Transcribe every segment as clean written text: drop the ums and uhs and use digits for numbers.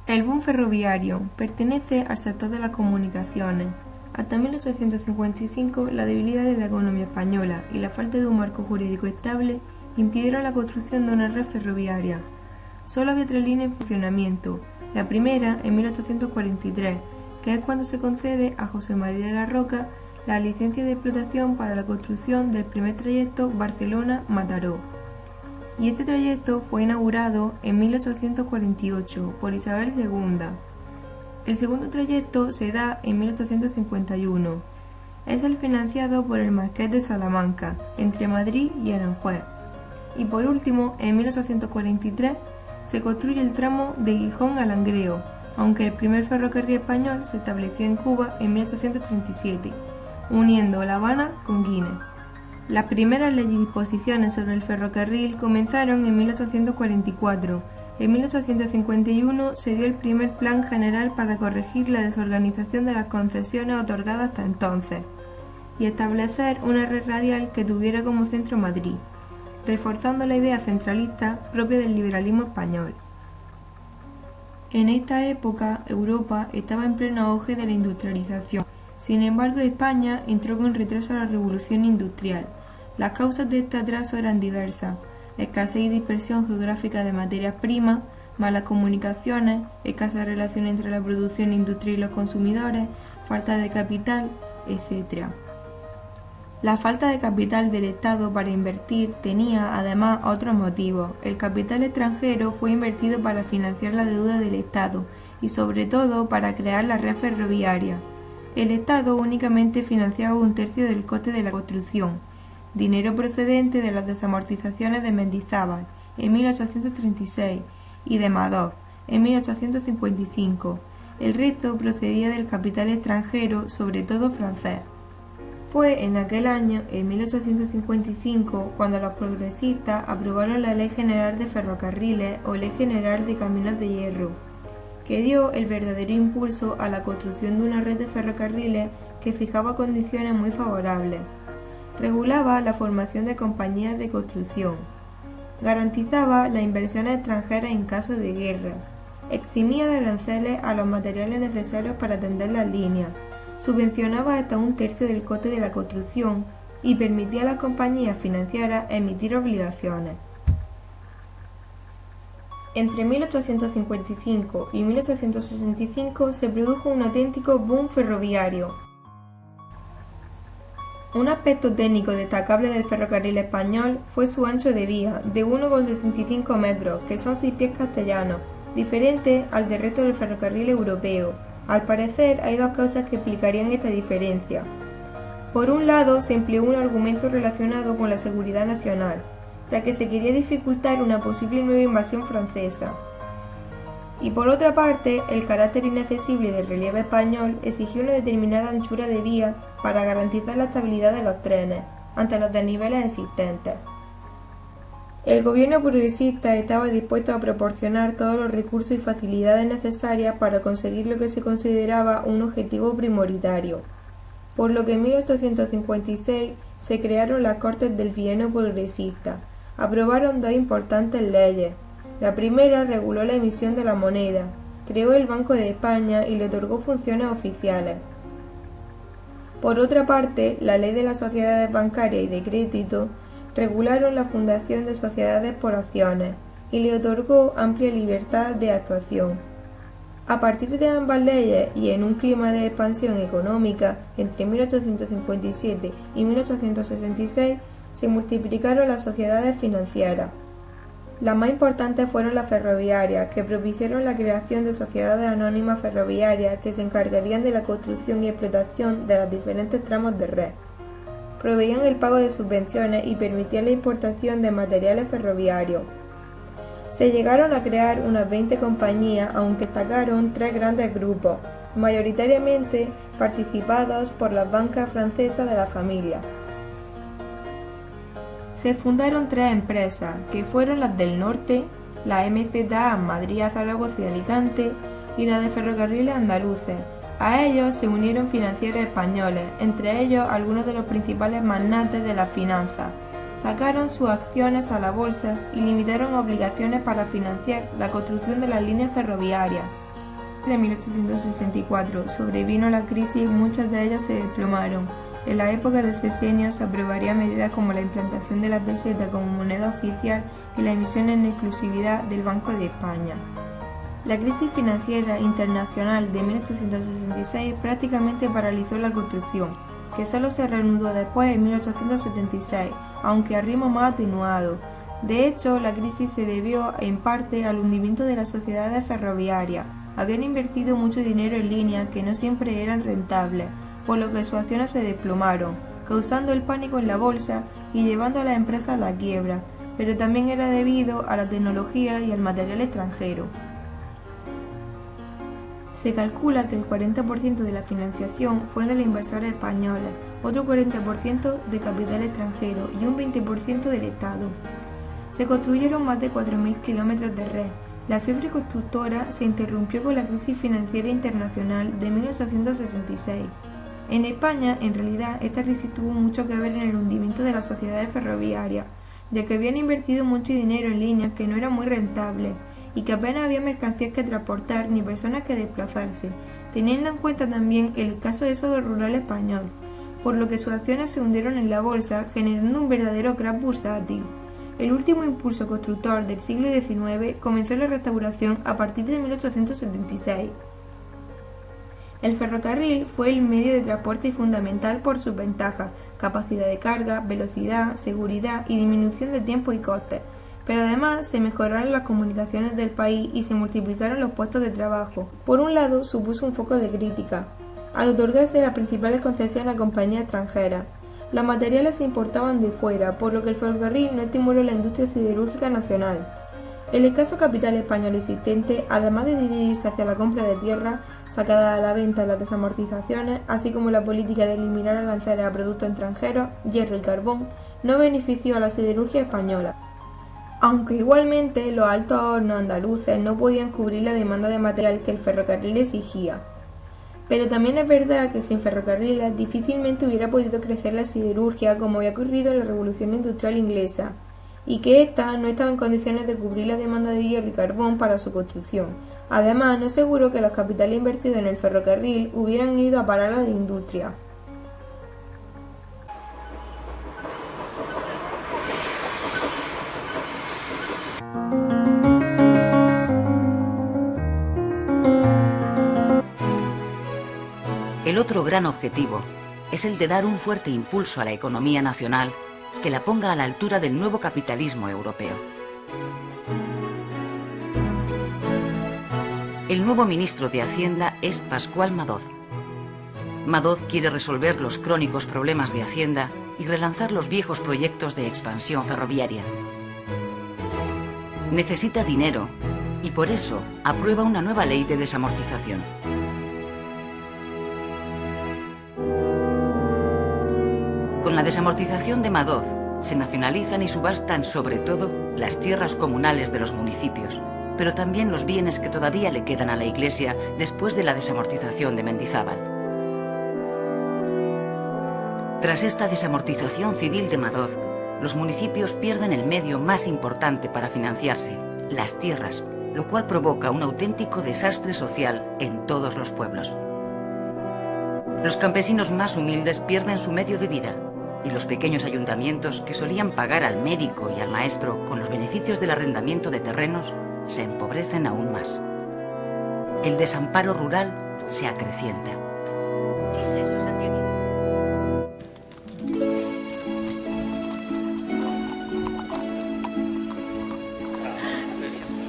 El boom ferroviario pertenece al sector de las comunicaciones. Hasta 1855, la debilidad de la economía española y la falta de un marco jurídico estable impidieron la construcción de una red ferroviaria. Solo había 3 líneas en funcionamiento. La primera en 1843, que es cuando se concede a José María de la Roca la licencia de explotación para la construcción del primer trayecto Barcelona-Mataró. Y este trayecto fue inaugurado en 1848 por Isabel II. El segundo trayecto se da en 1851. Es el financiado por el Marqués de Salamanca, entre Madrid y Aranjuez. Y por último, en 1843, se construye el tramo de Gijón a Langreo, aunque el primer ferrocarril español se estableció en Cuba en 1837, uniendo La Habana con Guinea. Las primeras leyes y disposiciones sobre el ferrocarril comenzaron en 1844. En 1851 se dio el primer plan general para corregir la desorganización de las concesiones otorgadas hasta entonces y establecer una red radial que tuviera como centro Madrid, reforzando la idea centralista propia del liberalismo español. En esta época, Europa estaba en pleno auge de la industrialización. Sin embargo, España entró con retraso a la revolución industrial. Las causas de este atraso eran diversas: escasez y dispersión geográfica de materias primas, malas comunicaciones, escasa relación entre la producción industrial y los consumidores, falta de capital, etc. La falta de capital del Estado para invertir tenía, además, otros motivos. El capital extranjero fue invertido para financiar la deuda del Estado y, sobre todo, para crear la red ferroviaria. El Estado únicamente financiaba 1/3 del coste de la construcción, dinero procedente de las desamortizaciones de Mendizábal en 1836 y de Madoz en 1855. El resto procedía del capital extranjero, sobre todo francés. Fue en aquel año, en 1855, cuando los progresistas aprobaron la Ley General de Ferrocarriles o Ley General de Caminos de Hierro, que dio el verdadero impulso a la construcción de una red de ferrocarriles que fijaba condiciones muy favorables. Regulaba la formación de compañías de construcción, garantizaba las inversiones extranjeras en caso de guerra, eximía de aranceles a los materiales necesarios para atender las líneas, subvencionaba hasta 1/3 del coste de la construcción y permitía a las compañías financieras emitir obligaciones. Entre 1855 y 1865 se produjo un auténtico boom ferroviario. Un aspecto técnico destacable del ferrocarril español fue su ancho de vía, de 1,65 metros, que son 6 pies castellanos, diferente al del resto del ferrocarril europeo. Al parecer, hay 2 causas que explicarían esta diferencia. Por un lado, se empleó un argumento relacionado con la seguridad nacional, ya que se quería dificultar una posible nueva invasión francesa. Y por otra parte, el carácter inaccesible del relieve español exigió una determinada anchura de vía para garantizar la estabilidad de los trenes ante los desniveles existentes. El gobierno progresista estaba dispuesto a proporcionar todos los recursos y facilidades necesarias para conseguir lo que se consideraba un objetivo prioritario, por lo que en 1856 se crearon las Cortes del Bienio Progresista. Aprobaron 2 importantes leyes. La primera reguló la emisión de la moneda, creó el Banco de España y le otorgó funciones oficiales. Por otra parte, la ley de las sociedades bancarias y de crédito regularon la fundación de sociedades por acciones y le otorgó amplia libertad de actuación. A partir de ambas leyes y en un clima de expansión económica, entre 1857 y 1866 se multiplicaron las sociedades financieras. Las más importantes fueron las ferroviarias, que propiciaron la creación de sociedades anónimas ferroviarias que se encargarían de la construcción y explotación de los diferentes tramos de red. Proveían el pago de subvenciones y permitían la importación de materiales ferroviarios. Se llegaron a crear unas 20 compañías, aunque destacaron 3 grandes grupos, mayoritariamente participados por las bancas francesas de la familia. Se fundaron 3 empresas, que fueron las del norte, la MZA Madrid, Zaragoza y Alicante, y la de ferrocarriles andaluces. A ellos se unieron financieros españoles, entre ellos algunos de los principales magnates de las finanzas. Sacaron sus acciones a la bolsa y limitaron obligaciones para financiar la construcción de las líneas ferroviarias. De 1864 sobrevino la crisis y muchas de ellas se desplomaron. En la época del sexenio se aprobarían medidas como la implantación de la peseta como moneda oficial y la emisión en exclusividad del Banco de España. La crisis financiera internacional de 1866 prácticamente paralizó la construcción, que solo se reanudó después en 1876, aunque a ritmo más atenuado. De hecho, la crisis se debió en parte al hundimiento de las sociedades ferroviarias. Habían invertido mucho dinero en líneas que no siempre eran rentables, por lo que sus acciones se desplomaron, causando el pánico en la bolsa y llevando a las empresas a la quiebra, pero también era debido a la tecnología y al material extranjero. Se calcula que el 40% de la financiación fue de los inversores españoles, otro 40% de capital extranjero y un 20% del Estado. Se construyeron más de 4.000 kilómetros de red. La fiebre constructora se interrumpió con la crisis financiera internacional de 1866. En España, en realidad, esta crisis tuvo mucho que ver en el hundimiento de las sociedades ferroviarias, ya que habían invertido mucho dinero en líneas que no eran muy rentables y que apenas había mercancías que transportar ni personas que desplazarse, teniendo en cuenta también el escaso éxodo rural español, por lo que sus acciones se hundieron en la bolsa, generando un verdadero crash bursátil. El último impulso constructor del siglo XIX comenzó la restauración a partir de 1876. El ferrocarril fue el medio de transporte fundamental por sus ventajas, capacidad de carga, velocidad, seguridad y disminución de tiempo y costes, pero además se mejoraron las comunicaciones del país y se multiplicaron los puestos de trabajo. Por un lado, supuso un foco de crítica, al otorgarse las principales concesiones a compañías extranjeras. Los materiales se importaban de fuera, por lo que el ferrocarril no estimuló la industria siderúrgica nacional. El escaso capital español existente, además de dividirse hacia la compra de tierra, sacada a la venta en las desamortizaciones, así como la política de eliminar aranceles a productos extranjeros, hierro y carbón, no benefició a la siderurgia española. Aunque igualmente los altos hornos andaluces no podían cubrir la demanda de material que el ferrocarril exigía. Pero también es verdad que sin ferrocarriles difícilmente hubiera podido crecer la siderurgia como había ocurrido en la Revolución Industrial Inglesa, y que ésta no estaba en condiciones de cubrir la demanda de hierro y carbón para su construcción. Además, no es seguro que los capitales invertidos en el ferrocarril hubieran ido a parar a la industria. El otro gran objetivo es el de dar un fuerte impulso a la economía nacional que la ponga a la altura del nuevo capitalismo europeo. El nuevo ministro de Hacienda es Pascual Madoz. Madoz quiere resolver los crónicos problemas de Hacienda y relanzar los viejos proyectos de expansión ferroviaria. Necesita dinero y por eso aprueba una nueva ley de desamortización. Con la desamortización de Madoz se nacionalizan y subastan sobre todo las tierras comunales de los municipios, pero también los bienes que todavía le quedan a la Iglesia después de la desamortización de Mendizábal. Tras esta desamortización civil de Madoz, los municipios pierden el medio más importante para financiarse, las tierras, lo cual provoca un auténtico desastre social en todos los pueblos. Los campesinos más humildes pierden su medio de vida y los pequeños ayuntamientos que solían pagar al médico y al maestro con los beneficios del arrendamiento de terrenos se empobrecen aún más. El desamparo rural se acrecienta. ¿Qué es eso, Santiago?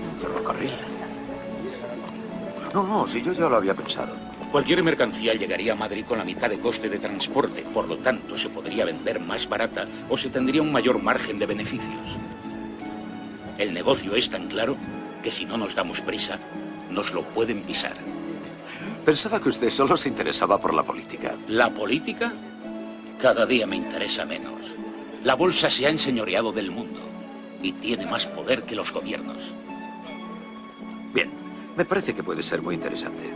Un ferrocarril. No, si yo ya lo había pensado. Cualquier mercancía llegaría a Madrid con la mitad de coste de transporte, por lo tanto se podría vender más barata o se tendría un mayor margen de beneficios. El negocio es tan claro que si no nos damos prisa, nos lo pueden pisar. Pensaba que usted solo se interesaba por la política. ¿La política? Cada día me interesa menos. La bolsa se ha enseñoreado del mundo y tiene más poder que los gobiernos. Bien, me parece que puede ser muy interesante.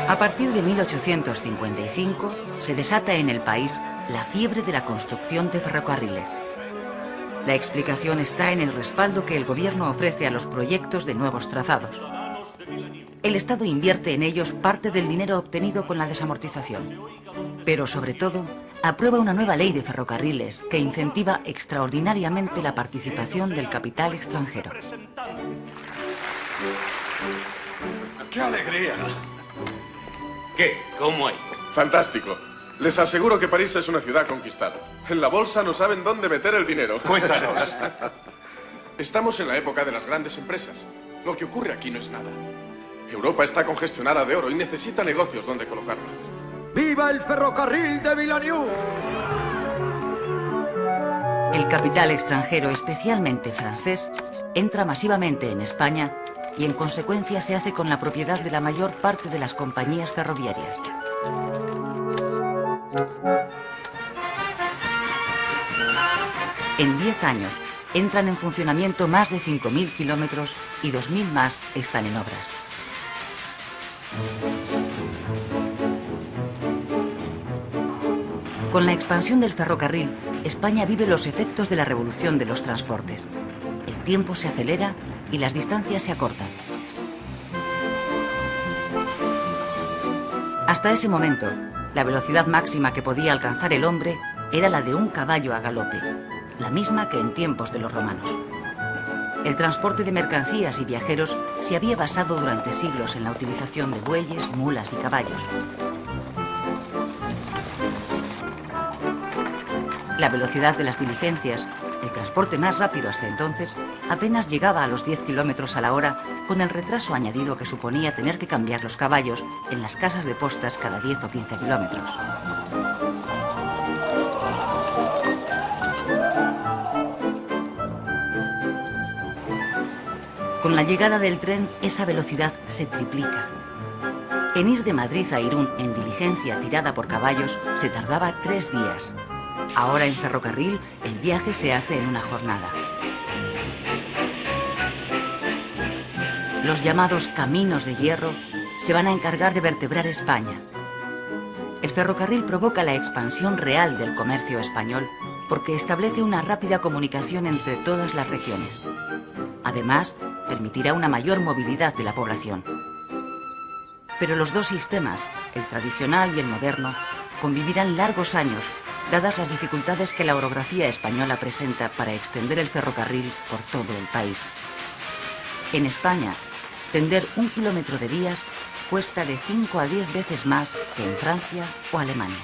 A partir de 1855 se desata en el país la fiebre de la construcción de ferrocarriles. La explicación está en el respaldo que el gobierno ofrece a los proyectos de nuevos trazados. El Estado invierte en ellos parte del dinero obtenido con la desamortización. Pero sobre todo, aprueba una nueva ley de ferrocarriles que incentiva extraordinariamente la participación del capital extranjero. ¡Qué alegría! ¿Qué? ¿Cómo hay? Fantástico. Les aseguro que París es una ciudad conquistada. En la bolsa no saben dónde meter el dinero. Cuéntanos. Estamos en la época de las grandes empresas. Lo que ocurre aquí no es nada. Europa está congestionada de oro y necesita negocios donde colocarlos. ¡Viva el ferrocarril de Villeneuve! El capital extranjero, especialmente francés, entra masivamente en España y en consecuencia se hace con la propiedad de la mayor parte de las compañías ferroviarias. En 10 años entran en funcionamiento más de 5.000 kilómetros y 2.000 más están en obras. Con la expansión del ferrocarril, España vive los efectos de la revolución de los transportes. El tiempo se acelera y las distancias se acortan. Hasta ese momento, la velocidad máxima que podía alcanzar el hombre era la de un caballo a galope, la misma que en tiempos de los romanos. El transporte de mercancías y viajeros se había basado durante siglos en la utilización de bueyes, mulas y caballos. La velocidad de las diligencias, el transporte más rápido hasta entonces, apenas llegaba a los 10 kilómetros a la hora, con el retraso añadido que suponía tener que cambiar los caballos en las casas de postas cada 10 o 15 kilómetros. Con la llegada del tren, esa velocidad se triplica. En ir de Madrid a Irún en diligencia tirada por caballos se tardaba 3 días. Ahora en ferrocarril el viaje se hace en una jornada. Los llamados caminos de hierro se van a encargar de vertebrar España. El ferrocarril provoca la expansión real del comercio español porque establece una rápida comunicación entre todas las regiones. Además, permitirá una mayor movilidad de la población. Pero los dos sistemas, el tradicional y el moderno, convivirán largos años, dadas las dificultades que la orografía española presenta para extender el ferrocarril por todo el país. En España, tender 1 kilómetro de vías cuesta de 5 a 10 veces más que en Francia o Alemania.